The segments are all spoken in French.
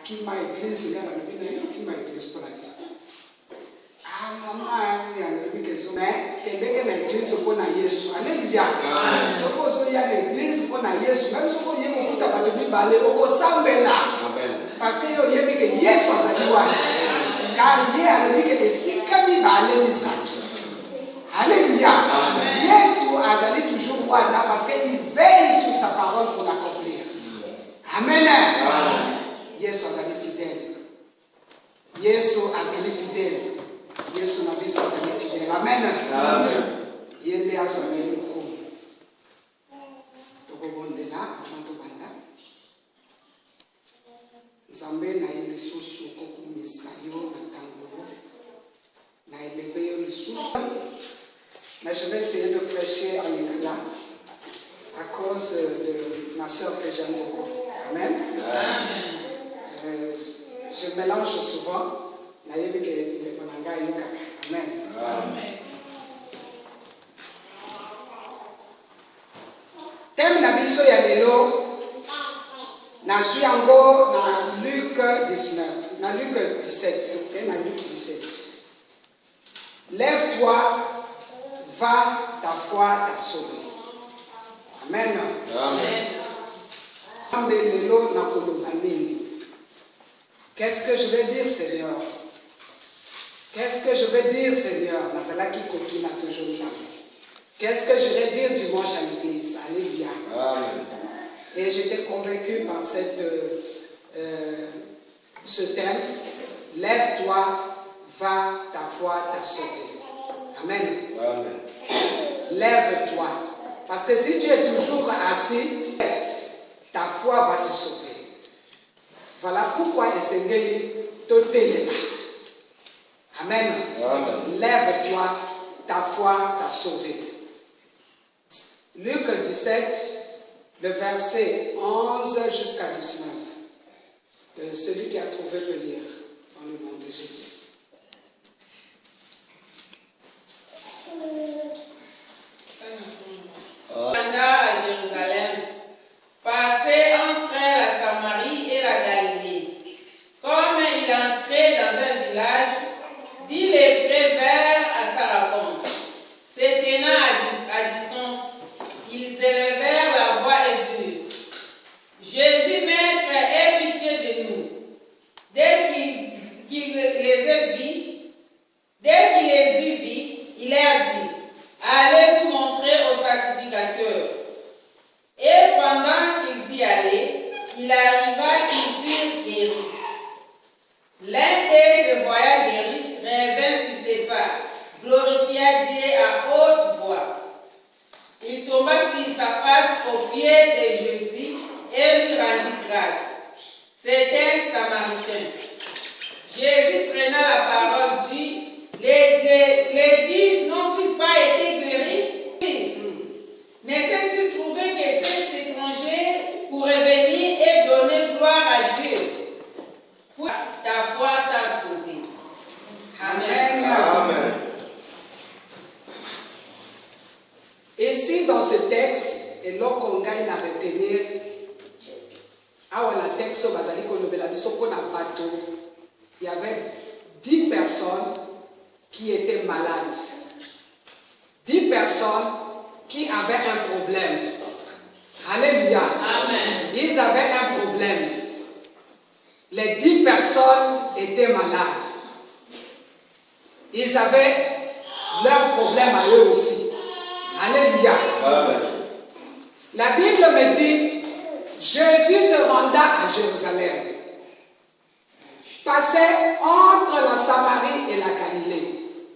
qui m'a église, qui m'a église pour la vie. Ah, maman, il y a l'église pour la Yesu. Alléluia. Ce qu'il y a l'église pour la Yesu, même si vous avez un peu de balai, au Sambela. Parce que il y a que Yesu a sa loi. Car il y a que si Kami balai, alléluia. Yesu a toujours là parce qu'il veille sur sa parole pour l'accomplir. Amen. Yesu a fidèle. Yesu a fidèle. Yesu na biso azali fidèle. Amen. Amen. Yende azali mukuru. Tokobondela abantu banda. Nzambe na ile susu kokumisa yo na tango. Na élever le susu. Mais je vais essayer de prêcher en lingala à cause de ma soeur que j'aime beaucoup. Amen. Amen. Je mélange souvent. Amen. Amen. Thème na biso ya lelo na yango na Luc 19, na Luc 17, donc na Luc 17. Lève-toi, va, ta foi t'a sauvé. Amen. Amen. Qu'est-ce que je vais dire, Seigneur? Qu'est-ce que je vais dire, Seigneur? Qu'est-ce que je vais dire dimanche à l'église? Alléluia. Amen. Et j'étais convaincu par ce thème. Lève-toi, va, ta foi t'a sauvé. Amen. Amen. Lève-toi. Parce que si tu es toujours assis, ta foi va te sauver. Voilà pourquoi Essengeli te télépa. Amen. Amen. Lève-toi, ta foi t'a sauvé. Luc 17, le verset 11 jusqu'à 19. Celui qui a trouvé peut lire dans le nom de Jésus. À Jérusalem, passait entre la Samarie et la Galilée. Comme il entrait dans un village, dit les prévères à sa rencontre. Se tenant à distance, ils élevèrent la voix et dirent: Jésus, Maître, aie pitié de nous. Dès qu'il les eut vus, il leur dit: Allez vous montrer au sacrificateur. Et pendant qu'ils y allaient, il arriva qu'ils furent guéris. L'un d'eux, se voyant guéri, revint sur ses pas, glorifia Dieu à haute voix. Il tomba sur sa face aux pieds de Jésus et lui rendit grâce. C'était un Samaritain. Jésus prenant la parole dit: les dix n'ont-ils pas été guéris? Ne s'est-il trouvé que cet étranger pour revenir et donner gloire à Dieu? Ta foi t'a sauvé. Amen. Amen. Et si dans ce texte, et lorsqu'on gagne à retenir, il y avait 10 personnes qui étaient malades. 10 personnes qui avaient un problème. Alléluia. Amen. Ils avaient un problème. Les 10 personnes étaient malades. Ils avaient leur problème à eux aussi. Alléluia. Amen. La Bible me dit, Jésus se renda à Jérusalem. Passait entre la Samarie et la Galilée.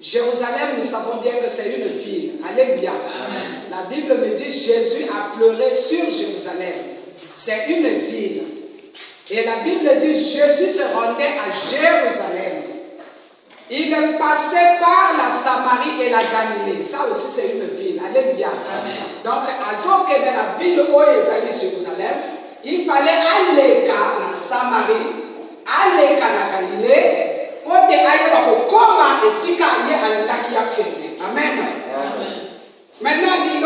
Jérusalem, nous savons bien que c'est une ville. Alléluia. Amen. La Bible me dit, Jésus a pleuré sur Jérusalem. C'est une ville. Et la Bible dit, Jésus se rendait à Jérusalem. Il passait par la Samarie et la Galilée. Ça aussi, c'est une ville. Alléluia. Amen. Donc, à Zoké, dans la ville où ils allaient Jérusalem, il fallait aller à la Samarie, aller à la Galilée, pour te aller comment et si quand il y a un lac qui a pété. Amen. Maintenant, il y a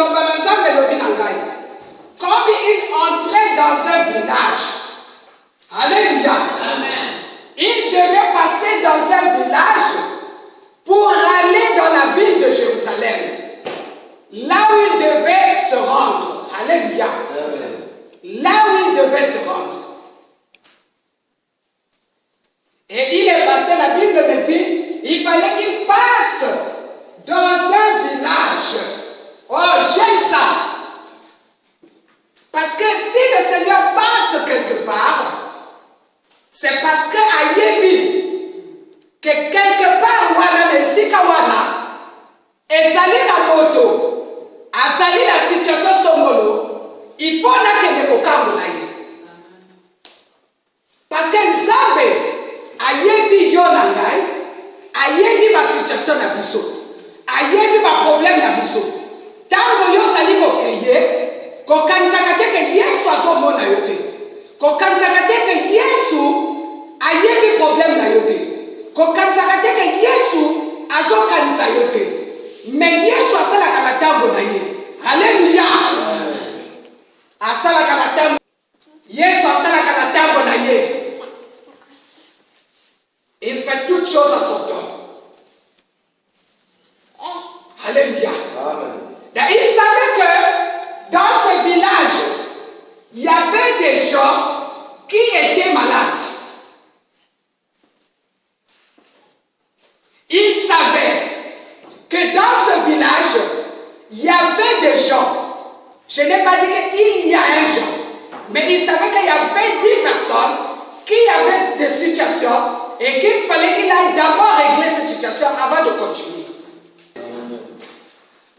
comme il entrait dans un village, Alléluia. Amen. Il devait passer dans un village pour aller dans la ville de Jérusalem. Là où il devait se rendre. Alléluia. Là où il devait se rendre. Et il est passé, la Bible me dit, il fallait qu'il passe dans un village. Oh, j'aime ça. Parce que si le Seigneur passe quelque part, c'est parce que Ayebi, que quelque part, wana le sika wana, ezali na moto, azali la situation songolo, il faut na kende kokambo na ye. Parce que Nzambe, Ayebi yo na ngai, Ayebi ba situation na biso, Ayebi ba problème na biso. Tango yo zali ko kriye, kokanisaka te ke Yesu azomona yo te. Kokanisaka te ke Yesu ayebi problème na yo te. Kokanisaka te ke Yesu azokanisa yo te. Mais Yesu asalaka na ntango na ye. Alléluia. Asalaka na ntango. Yesu asalaka na ntango na ye. Il fait toutes choses à son temps. Alléluia. Amen. Il savait que dans ce village, il y avait des gens qui étaient malades. Il savait que dans ce village, il y avait des gens. Je n'ai pas dit qu'il y a un genre, mais il savait qu'il y avait 10 personnes qui avaient des situations et qu'il fallait qu'il aille d'abord régler cette situation avant de continuer.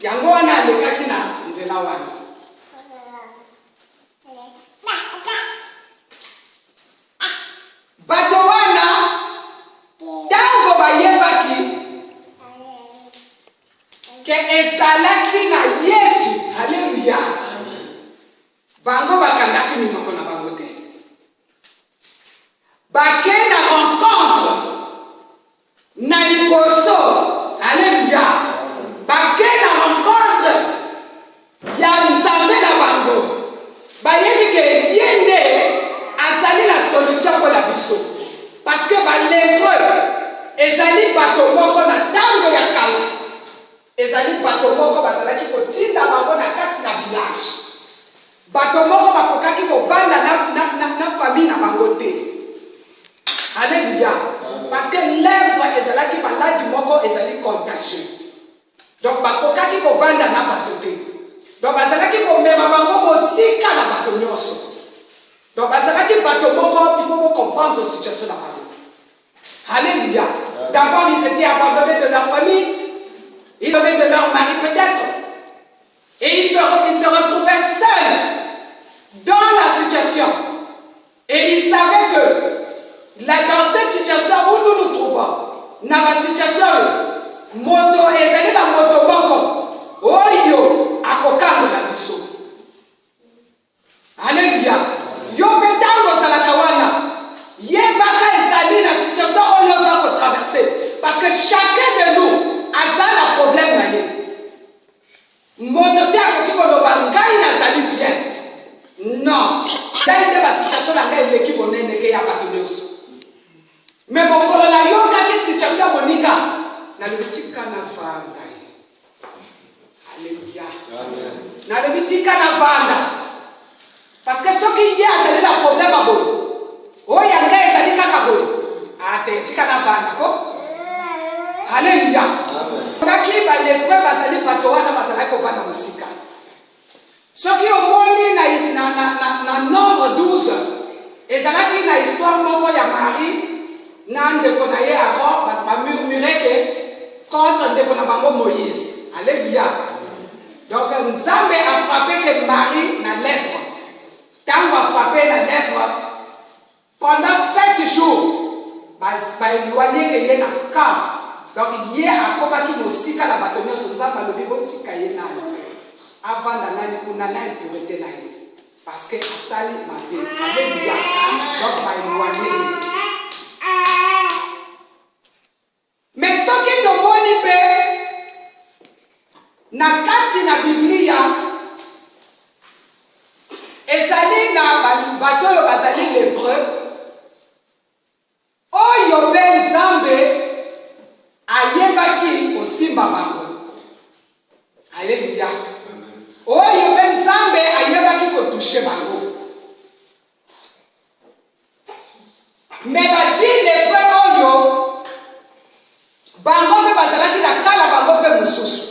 Yango wana alekaki na nzela wana. Bato wana tango bayebaki ke ezalaki na Yesu. Alléluia. Bango bakangaki minoko na bango te. Bake na rencontre na liboso. Alléluia. Bake na rencontre ya Nzambe na bango. Bayebi ke yende azali la solution pour la biso. Parce que l'épreuve ezali bato moko na tango ya kala. Ezali bato moko bazalaki kotinda bango na kati na village. Bato moko bakokaki kovanda na famille na bango te. Alléluia. Parce que lèvre ezalaki maladi moko ezali contagieux. Donc bakokaki kovanda na bato te. Donc bazalaki komema bango mosika na bato nyonso. Donc bazalaki bato moko, il faut comprendre la situation de la famille. Alléluia. D'abord ils étaient abandonnés de leur famille, ils abandonnés de leur mari peut-être, et ils se retrouvaient seuls dans la situation. Et ils savaient que dans cette situation où nous nous trouvons, dans la situation moto ezali na moto moko oyo akokamba na biso. Alléluia. Yo betango salaka wana yebaka ezali na situation oyo za ko traverser parce que chacun de nous a un problème na ye. Moto te akoki koloba ngai nazali bien. Non. Ngai te ba situation na ngai eleki monene ke ya bato nyonso. Mais bokolo na yo kaki situation monika na lebitika na vanda. Alléluia. Na lebitika na vanda. Parce que ceux qui y a c'est le problème à boy. Oh yanga ezali kaka boy. Ate tika na vanda ko. Alléluia. Kaki ba l'épreuve bazali bato wana bazali ko vanda musika. Ceux qui ont moni na nombre 12. Ezalaki na histoire moko ya Marie na ndeko na ye avant parce ba murmurer que contre ndeko na bango Moïse. Alléluia. Donc Nzambe a frappé que Marie na lèpre. Tant va frapper la lèvre pendant 7 jours, bah éloigné que y a un camp. Donc hier à quoi qui nous sika la bâtonnière sur ça par le bibo tika yena. Avant d'analyser pour n'analyser pour être là. Parce que ça lui m'a dit, alléluia. Donc va éloigner. Mais ce qui te montre na kati na Biblia. Ezali na bato yo bazali lépreux oyo mpe nzambe ayebaki kosimba bango. Alléluia. Oyo mpe nzambe ayebaki kotushe bango. Mais badi lepreux oyo bango mpe bazalaki na kala bango mpe mosusu.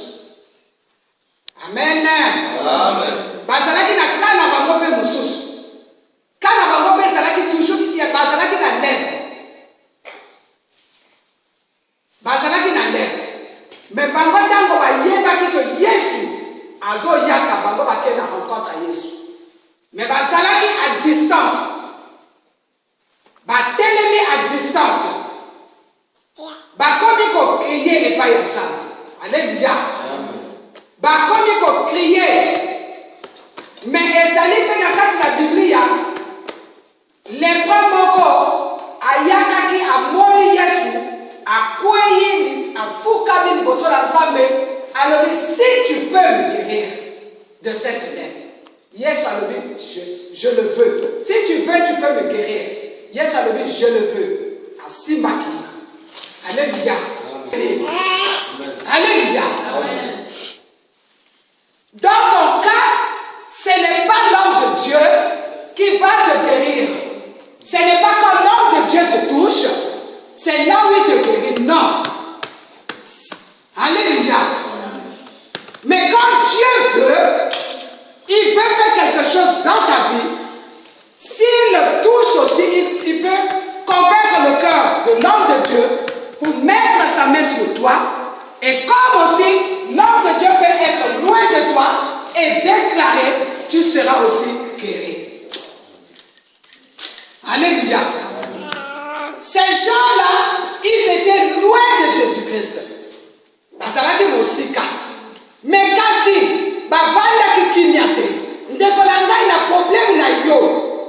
Amen. Amen. Bazalaki na kala bango mpe mosusu. Kala bango mpe ezalaki toujours bazalaki na lèvre. Bazalaki na lèvre. Mais bango ntango bayebaki ke Yesu azoyaka bango bake na rencontre ya Yesu. Mais bazalaki à distance. Batelemi à distance. Bakomi kokriye epai ya Nzambe. Alléluia. Bakomi kokriye. Mais ezali mpe na kati na Biblia lepreux moko ayakaki amoni Yesu akwei afukami liboso na Nzambe alobi si tu peux me guérir de cette lèpre. Yesu alobi je le veux. Si tu veux tu peux me guérir. Yesu alobi je le veux. Asimbaki. Alléluia. Alléluia. Amen. Dans ton cas, ce n'est pas l'homme de Dieu qui va te guérir. Ce n'est pas quand l'homme de Dieu te touche, c'est là où il te guérit. Non. Alléluia. Mais quand Dieu veut, il veut faire quelque chose dans ta vie. S'il le touche aussi, il peut convaincre le cœur de l'homme de Dieu pour mettre sa main sur toi. Et comme aussi, l'homme de Dieu peut être loin de toi et déclarer, tu seras aussi guéri. Alléluia. Ces gens-là, ils étaient loin de Jésus-Christ. Bazalaki mosika. Mais kasi, bavanda kikinyate. Ndekolanga ina problème na yo.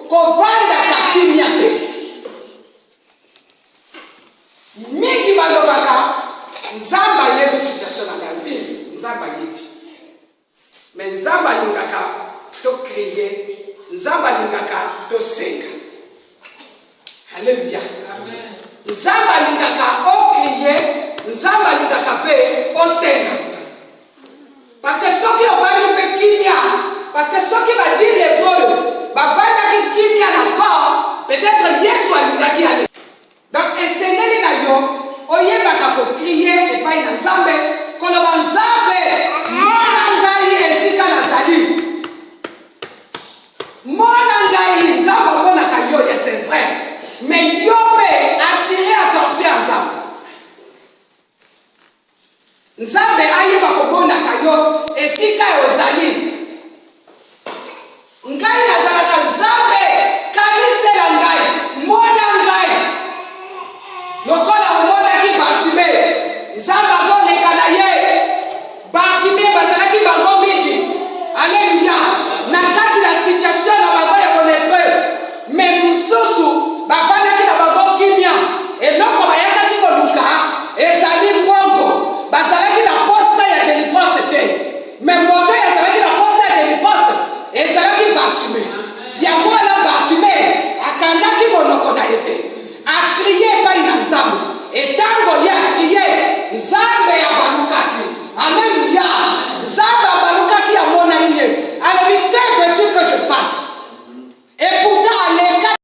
Kovanda kakinyate. Mingi balobaka, Nzamba yebi situation na ngambi. Nzamba yebi. Mais Nzamba lingaka to crier. Nzamba lingaka to senga. Alléluia. Amen. Nzamba lingaka o crier, Nzamba lingaka pe o senga. Parce que ceux qui ont parlé de kimia, parce que ceux qui va dire les paroles, va pas dire kimia d'accord, peut-être Yesu alingaki ale. Donc esengeli na yo, oyebaka ko crier et pas na Nzambe, koloba Nzambe, mwana ngai esika nazali. Mwana ngai Nzambe mona kayo, c'est vrai. Mais Yopé attirer attention à Nzambe. Nzambe